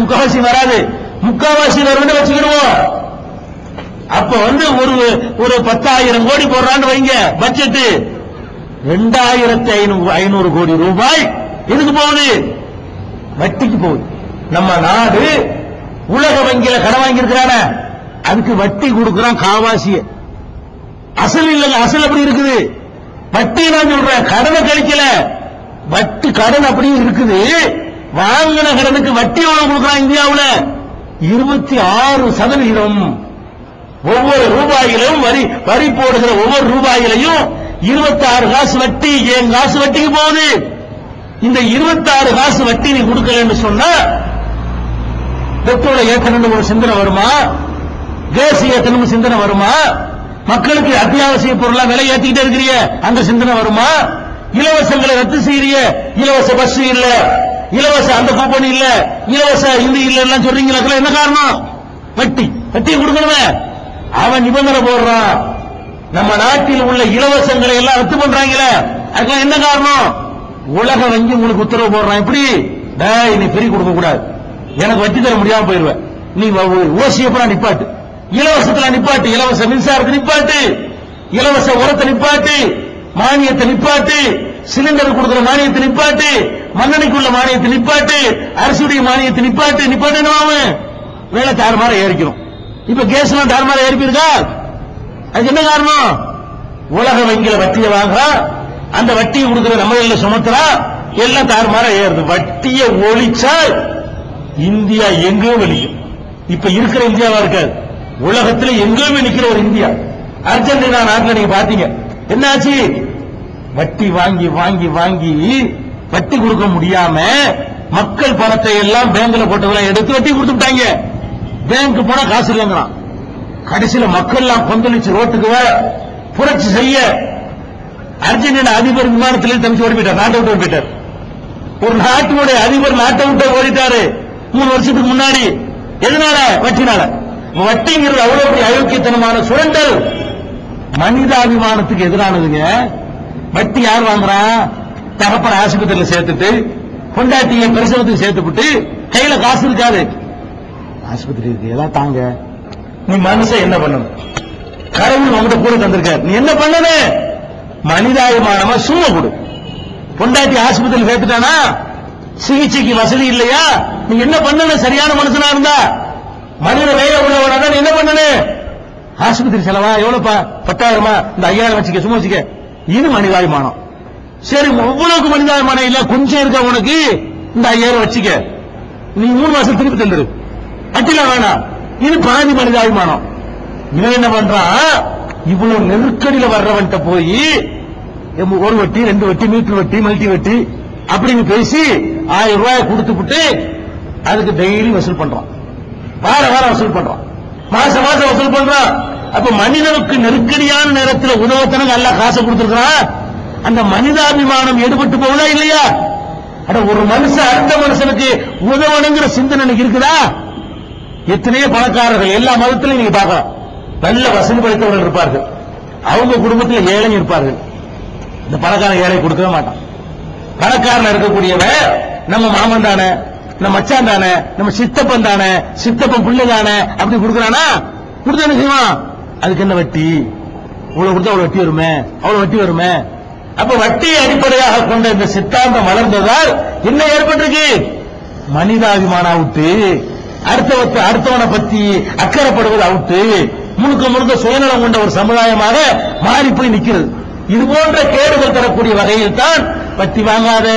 முக்காவாசி வராது, முக்காவாசி வரும் வச்சுக்கிடுவோம். அப்ப ஒரு 10,000 கோடி போடுறான்னு வைங்க பட்ஜெட், 2,500 கோடி ரூபாய் எதுக்கு போகுது? வட்டிக்கு போகுது. நம்ம நாடு உலக வங்கியில கடன் வாங்கி இருக்கிறான, அதுக்கு வட்டி கொடுக்கிறான் காவாசிய. அசல் இல்லங்க, அசல் அப்படி இருக்குது. வட்டி நான் சொல்றேன், கடனை கழிக்கல, வட்டி கடன் அப்படியே இருக்குது. வாங்கின கடனுக்கு வட்டி எவ்வளவு கொடுக்கிறான் இந்தியாவில்? 26%. ஒவ்வொரு ரூபாயிலும் வரி போடுகிற ஒவ்வொரு ரூபாயிலையும் 26 காசு வட்டி. ஏன் காசு வட்டிக்கு போகுது? இந்த 26 காசு வட்டி நீ கொடுக்கலன்னு சொன்னா பெட்ரோலை ஏற்றணும் ஒரு சிந்தனை வருமா? கேஸ் ஏற்றணும் சிந்தனை வருமா? மக்களுக்கு அத்தியாவசிய பொருளா விலை ஏற்றிக்கிட்டே இருக்கிறீங்க, அந்த சிந்தனை வருமா? இலவசங்களை ரத்து செய்யறிய, இலவச பஸ் இல்ல, இலவச அந்த கூப்பன் இல்ல, இலவச இந்த இல்ல சொல்றீங்களா? என்ன காரணம்? வட்டி. வட்டி கொடுக்கணுமே. அவன் நிபந்தனை போடுறான், நம்ம நாட்டில் உள்ள இலவசங்களை எல்லாம் ரத்து பண்றாங்களே, அதுக்கு என்ன காரணம்? உலக வங்கி உங்களுக்கு உத்தரவு போடுறான். இப்படி நீ ஃப்ரீ கொடுக்க கூடாது, எனக்கு வட்டி தர முடியாம போயிருவேன், நீ ஓசியப்பா நிப்பாட்டு, இலவசத்துல நிப்பாட்டு, இலவச மின்சாரத்தை நிப்பாட்டு, இலவச உரத்தை நிப்பாட்டு, மானியத்தை நிப்பாட்டு, சிலிண்டர் கொடுக்கிற மானியத்தை நிப்பாட்டு, மண்ணெண்ணைக்குள்ள மானியத்தை நிப்பாட்டு, அரசுடைய மானியத்தை நிப்பாட்டு. நிப்பாட்டு வேலை தாறுமாற ஏறிக்கிறோம். இப்ப கேஸ் எல்லாம் தாறுமாற ஏறிப்பிருக்கா? அதுக்கு என்ன காரணம்? உலக வங்கியில வட்டியை வாங்குறான், அந்த வட்டியை கொடுக்கிற நம்ம சுமத்துறா, எல்லாம் தாறுமாற ஏறுது. வட்டியை ஒழிச்சால் இந்தியா எங்கோ வெளியும். இப்ப இருக்கிற இந்தியாவா இருக்காது, உலகத்தில் எங்கேயுமே நிக்கிற ஒரு இந்தியா. அர்ஜென்டினா நாட்டில் நீங்க பாத்தீங்க என்ன ஆச்சு? வட்டி வாங்கி வாங்கி வாங்கி வட்டி கொடுக்க முடியாம மக்கள் பணத்தை எல்லாம் பேங்க்ல போட்டதெல்லாம் எடுத்து வட்டி கொடுத்துட்டாங்க. பேங்க் போனா காசு இல்லைங்கிறான். கடைசியில மக்கள் எல்லாம் கொந்தளிச்சு ரோட்டுக்கு புரட்சி செய்ய அர்ஜென்டினா அதிபர் விமானத்திலே தம்பிச்சு ஓடி போயிட்டார், நாட்டை விட்டு ஓடி போயிட்டார். ஒரு நாட்டினுடைய அதிபர் நாட்டை விட்டு ஓடிட்டாரு 3 வருஷத்துக்கு முன்னாடி. எதனால? வட்டினால. வட்டிங்கிறது அவ்வளவு பெரிய அயோக்கியத்தனமான சுரண்டல், மனிதாபிமானத்துக்கு எதிரானதுங்க. வட்டி யார் வாங்குறான்? தகப்பன ஆஸ்பத்திரியில் சேர்த்துட்டு, கொண்டாட்டிய பிரசவத்துக்கு சேர்த்துவிட்டு, கையில காசு இருக்காது, ஆஸ்பத்திரி இருக்கு ஏதாவது தாங்க. நீ மனுஷன் என்ன பண்ணணும்? கடவுள் உங்ககிட்ட கூட தந்திருக்காரு, நீ என்ன பண்ணனு? மனிதாபிமானமா சூழ கொடு. கொண்டாட்டி ஆஸ்பத்திரியில் சேர்த்துட்டானா சிகிச்சைக்கு வசதி இல்லையா? நீ என்ன பண்ணனு? சரியான மனுஷனா இருந்தா, மனித வேலை உள்ளவனா நீ என்ன பண்ணனு? ஆஸ்பத்திரி செலவா எவ்வளவுப்பா? 10,000, இந்த 5,000 வச்சுக்க, சும்மா வச்சுக்க. இது மனிதாபிமானம். சரி, எவ்வளவுக்கு மனிதாபிமானம் இல்ல, கொஞ்சம் இருக்க உனக்கு, இந்த 5,000 வச்சுக்க, நீ 3 மாசம் திருப்பி தந்துரு, வட்டில வேணாம். இது பாதி மனிதாபிமானம். இவன் என்ன பண்றான்? இவ்வளவு நெருக்கடியில வர்றவன்ட்ட போய் 1 வட்டி 2 வட்டி மீட்டர் வட்டி மல்டி வட்டி அப்படின்னு பேசி 1000 ரூபாய் கொடுத்துட்டு அதுக்கு டெய்லி வசூல் பண்றான், வாரம் வசூல் பண்றான், மாசம் வசூல் பண்றான். அப்ப மனிதனுக்கு நெருக்கடியான நேரத்தில் உதவத்தனங்க நல்லா காசை கொடுத்திருக்கிறான். அந்த மனிதாபிமானம் எடுபட்டு போகுதா இல்லையா? ஒரு மனுஷன் அடுத்த மனுஷனுக்கு உதவணுங்கிற சிந்தனை இருக்குதா? எத்தனையோ பணக்காரர்கள் எல்லா மதத்திலையும் நீங்க பார்க்கலாம், நல்ல வசதி படைத்தவர்கள் இருப்பார்கள், அவங்க குடும்பத்தில் ஏழை இருப்பார்கள். இந்த பணக்காரன் ஏழை கொடுக்கவே மாட்டான். பணக்காரன் இருக்கக்கூடியவன் நம்ம மாமன் தானே, நம்ம மச்சான் தானே, நம்ம சித்தப்பன் தானே, சித்தப்பன் பிள்ளை தானே, அப்படி கொடுக்கறானா? கொடுத்தா என்ன செய்வான்? அதுக்கு என்ன வட்டி? இவ்வளவு கொடுத்தா அவ்வளவு வட்டி வருமே, அவ்வளவு வட்டி வருமே. அப்ப வட்டியை அடிப்படையாக கொண்ட இந்த சித்தாந்தம் வளர்ந்ததால் என்ன ஏற்பட்டிருக்கு? மனிதாபிமானம் அவுட்டு, அடுத்தவனை பத்தி அக்கறைப்படுவது அவுட்டு, முழுக்க சுயநலம் கொண்ட ஒரு சமுதாயமாக மாறி போய் நிக்கிறது. இது போன்ற கேடுகள் தரக்கூடிய வகையில் தான் வட்டி வாங்காத,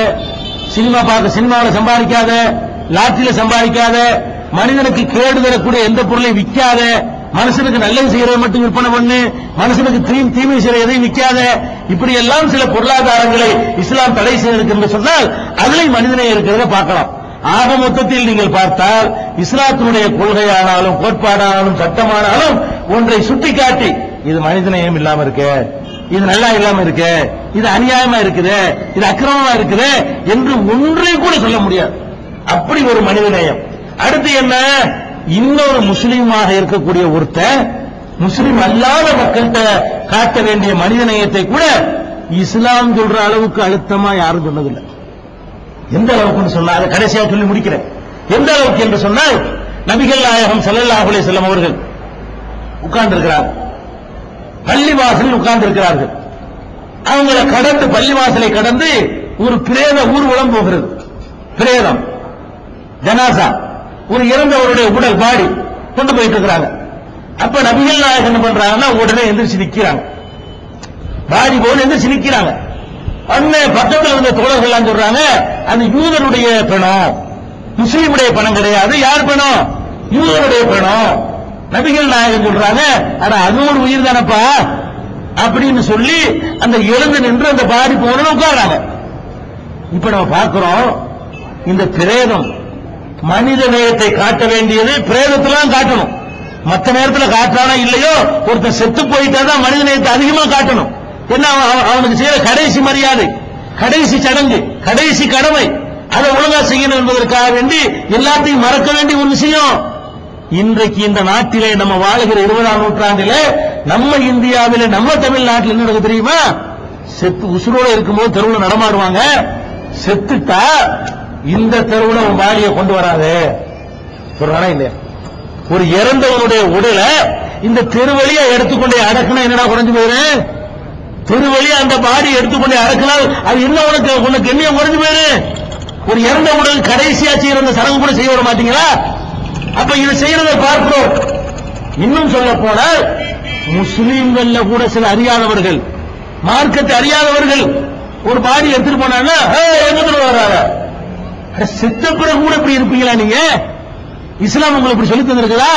சினிமா பார்க்க சினிமாவில் சம்பாதிக்காத, லாட்டரியில சம்பாதிக்காத, மனிதனுக்கு கேடு தரக்கூடிய எந்த பொருளையும் விற்காத, மனுஷனுக்கு நல்லது செய்யறதை மட்டும் விற்பனை பண்ணு, மனுஷனுக்கு தீமை செய்யற எதையும் விற்காத, இப்படி எல்லாம் சில பொருளாதாரங்களை இஸ்லாம் தடை செய்திருக்கு என்று சொன்னால் அதில் மனிதனை இருக்கிறத பார்க்கலாம். ஆக மொத்தத்தில் நீங்கள் பார்த்தால் இஸ்லாத்தினுடைய கொள்கையானாலும் கோட்பாடானாலும் சட்டமானாலும் ஒன்றை சுட்டிக்காட்டி இது மனிதநேயம் இல்லாம இருக்கு, இது நல்லா இல்லாம இருக்கு, இது அநியாயமா இருக்குது, இது அக்கிரமமா இருக்குது என்று ஒன்றை கூட சொல்ல முடியாது. அப்படி ஒரு மனிதநேயம். அடுத்து என்ன? இன்னொரு முஸ்லீமாக இருக்கக்கூடிய ஒருத்தர் முஸ்லீம் அல்லாத மக்கள்கிட்ட காட்ட வேண்டிய மனிதநேயத்தை கூட இஸ்லாம் சொல்ற அளவுக்கு அழுத்தமா யாரும் சொன்னதில்லை. எந்த அளவுக்கு சொன்னா அதை கடைசியாக சொல்லி முடிக்கிறேன். அளவுக்கு என்று சொன்னால் நபிகள் நாயகம் ஸல்லல்லாஹு அலைஹி வஸல்லம் அவர்கள் உட்கார்ந்திருக்கிறார், பள்ளிவாசலில் உட்கார்ந்திருக்கிறார்கள். அவங்கள கடந்து பள்ளிவாசலை கடந்து ஒரு பிரேத ஊர்வலம் போகிறது. பிரேதம் ஜனாசா, ஒரு இறந்தவருடைய உடல் பாடி கொண்டு போயிட்டு இருக்கிறாங்க. அப்ப நபிகள் நாயகம் என்ன பண்றாங்கன்னா உடனே எந்திரிச்சு நிக்கிறாங்க, பாடி போல எந்திரிச்சு நிக்கிறாங்க. அண்ணே பக்கத்தில் இருந்த தோழர்கள் சொல்றாங்க, அந்த யூதருடைய பணம், முஸ்லீமுடைய பணம் கிடையாது. யார் பணம்? யூதருடைய பணம். நபிகள் நாயகம் சொல்றாங்க, அட அது ஒரு உயிர் தானப்பா அப்படின்னு சொல்லி அந்த எழுந்து நின்று அந்த பாடி போன உட்கார்றாங்க. இப்ப நம்ம பார்க்கிறோம், இந்த பிரேதம் மனித நேயத்தை காட்ட வேண்டியது பிரேதத்திலாம் காட்டணும். மற்ற நேரத்தில் காட்டுறானா இல்லையோ, ஒருத்தர் செத்து போயிட்டாதான் மனித நேயத்தை அதிகமா காட்டணும். என்ன அவனுக்கு செய்யற கடைசி மரியாதை, கடைசி சடங்கு, கடைசி கடமை, அதை ஒழுங்கா செய்யணும் என்பதற்காக வேண்டி எல்லாத்தையும் மறக்க வேண்டிய ஒரு விஷயம். இன்றைக்கு இந்த நாட்டிலே நம்ம வாழுகிற 20ஆம் நூற்றாண்டிலே நம்ம இந்தியாவிலே நம்ம தமிழ்நாட்டில் என்ன நடக்குது தெரியுமா? செத்து உசுரோட இருக்கும்போது தெருவில் நடமாடுவாங்க, செத்துட்டா இந்த தெருவுல உன் பாடியை கொண்டு வராது சொல்றானா இல்லையா? ஒரு இறந்தவனுடைய உடலை இந்த தெருவழியா எடுத்துக்கொண்டே அடக்குனா என்னடா குறைஞ்சு போயிரு? தெருவழியா அந்த பாடி எடுத்துக்கொண்டே அடக்கினால் அது என்ன உனக்கு எண்ணியம் குறைஞ்சு போயிரு? ஒரு இறந்த உடல் கடைசியா செய்யற அந்த சடங்கு கூட செய்ய விட மாட்டீங்களா? அப்ப இதை செய்யறதை பார்க்கிறோம். இன்னும் சொல்ல போனால் முஸ்லீம்கள்ல கூட சில அறியாதவர்கள், மார்க்கத்தை அறியாதவர்கள் ஒரு பாடி எடுத்துட்டு போனாங்கன்னா எங்க வர்றாங்க, செத்த பிறகு கூட இப்படி இருப்பீங்களா நீங்க? இஸ்லாம் உங்களுக்கு இப்படி சொல்லி தந்திருக்குதா?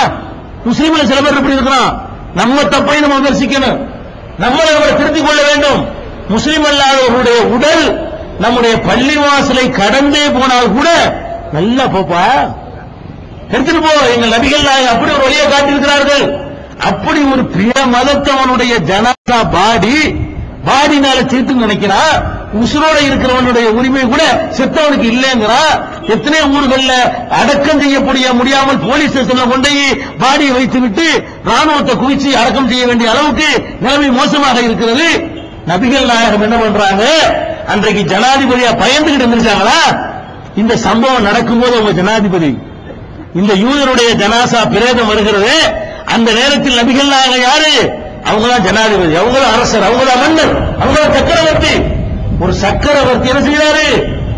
முஸ்லீம்ல சில பேர் இப்படி இருக்கிறோம். நம்ம தப்பை நம்ம விமர்சிக்கணும், நம்மளை அவரை திருத்திக் கொள்ள வேண்டும். முஸ்லீம் அல்லாதவர்களுடைய உடல் நம்முடைய பள்ளிவாசலை கடந்தே போனால் கூட நல்லா போப்பா எடுத்துட்டு போ, எங்கள் நபிகள் நாயகம் அப்படி ஒரு வழியை காட்டியிருக்கிறார்கள். அப்படி ஒரு பிற மதத்தவனுடைய ஜனாசா பாடினால தீர்த்து நினைக்கிறா. உசுரோட இருக்கிறவனுடைய உரிமை கூட செத்தவனுக்கு இல்லைங்கிறா. எத்தனை ஊர்கள்ல அடக்கம் செய்ய முடியாமல் போலீஸ் ஸ்டேஷன்ல கொண்டு பாடியை வைத்து விட்டு ராணுவத்தை குவிச்சு அடக்கம் செய்ய வேண்டிய அளவுக்கு நிலைமை மோசமாக இருக்கிறது. நபிகள் நாயகம் என்ன பண்றாங்க, அன்றைக்கு ஜனாதிபதியா பயந்துகிட்டு இருந்திருக்காங்களா? இந்த சம்பவம் நடக்கும்போது உங்க ஜனாதிபதி, இந்த யூதருடைய ஜனாசா பிரேதம் வருகிறது, அந்த நேரத்தில் நபிகள் நாயகம் யாரு? அவங்கதான் ஜனாதிபதி, அவங்கதான் அரசர், அவங்கதான் மன்னர், அவங்கதான் சக்கரவர்த்தி. ஒரு சக்கரவர்த்தி என்ன செய்யறாரு?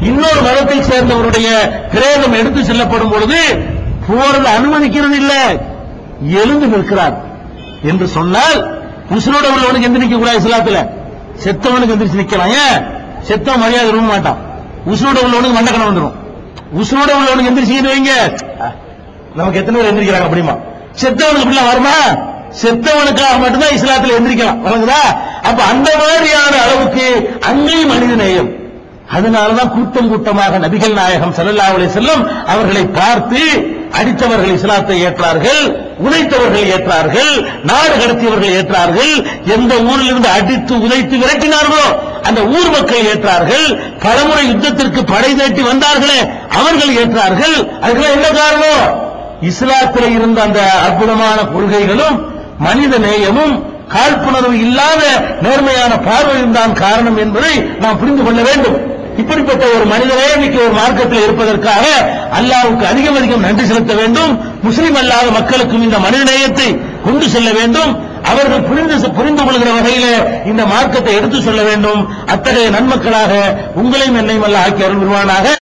இன்னொரு மதத்தை சேர்ந்தவருடைய பிரேதம் எடுத்து செல்லப்படும் பொழுது போறது அனுமதிக்கிறது இல்ல, எழுந்து நிற்கிறார் என்று சொன்னால் உசுரோட உள்ளவனுக்கு எந்திரிக்க கூடாது. இஸ்லாத்துல செத்தவனுக்கு எந்திரிச்சு நிக்கலாம். ஏன்? செத்தவன் மரியாதை விரும்ப மாட்டான். உசுரோட உள்ளவனுக்கு மண்டக்கணம் வந்துடும். உசுரோட உள்ளவனுக்கு எந்திரிச்சு வைங்க, நமக்கு எத்தனை பேர் எந்திரிக்கிறாங்க அப்படிமா? செத்தவனுக்கு அப்படிலாம் வருமா? செத்தவனுக்காக மட்டும்தான் இஸ்லாத்தில் எந்திரிக்கலாம். வழங்குதா? அப்ப அந்த மாதிரியான அளவுக்கு அங்கேயும் மனித நேயம். அதனாலதான் கூட்டம் கூட்டமாக நபிகள் நாயகம் ஸல்லல்லாஹு அலைஹி வஸல்லம் அவர்களை பார்த்து அடித்தவர்கள் இஸ்லாத்தை ஏற்றார்கள், உதைத்தவர்கள் ஏற்றார்கள், நாடு கடத்தியவர்கள் ஏற்றார்கள், எந்த ஊரில் இருந்து அடித்து உதைத்து விரட்டினார்களோ அந்த ஊர் மக்கள் ஏற்றார்கள், பலமுறை யுத்தத்திற்கு படை திரட்டி வந்தார்களே அவர்கள் ஏற்றார்கள். அதுக்கெல்லாம் என்ன காரணம்? இஸ்லாத்தில் இருந்த அந்த அற்புதமான கொள்கைகளும் மனித நேயமும் காழ்ப்புணர்வு இல்லாத நேர்மையான பார்வையும் தான் காரணம் என்பதை நாம் புரிந்து கொள்ள வேண்டும். இப்படிப்பட்ட ஒரு மனிதநேயமிக்க ஒரு மார்க்கத்தில் இருப்பதற்காக அல்லாஹ்வுக்கு அதிகம் அதிகம் நன்றி செலுத்த வேண்டும். முஸ்லிம் அல்லாத மக்களுக்கும் இந்த மனிதநேயத்தை கொண்டு செல்ல வேண்டும். அவர்கள் புரிந்து கொள்கிற வகையில இந்த மார்க்கத்தை எடுத்து சொல்ல வேண்டும். அத்தகைய நன்மக்களாக உங்களையும் என்னையும் அல்லாஹ் ஆக்கி அருள் புரிவானாக.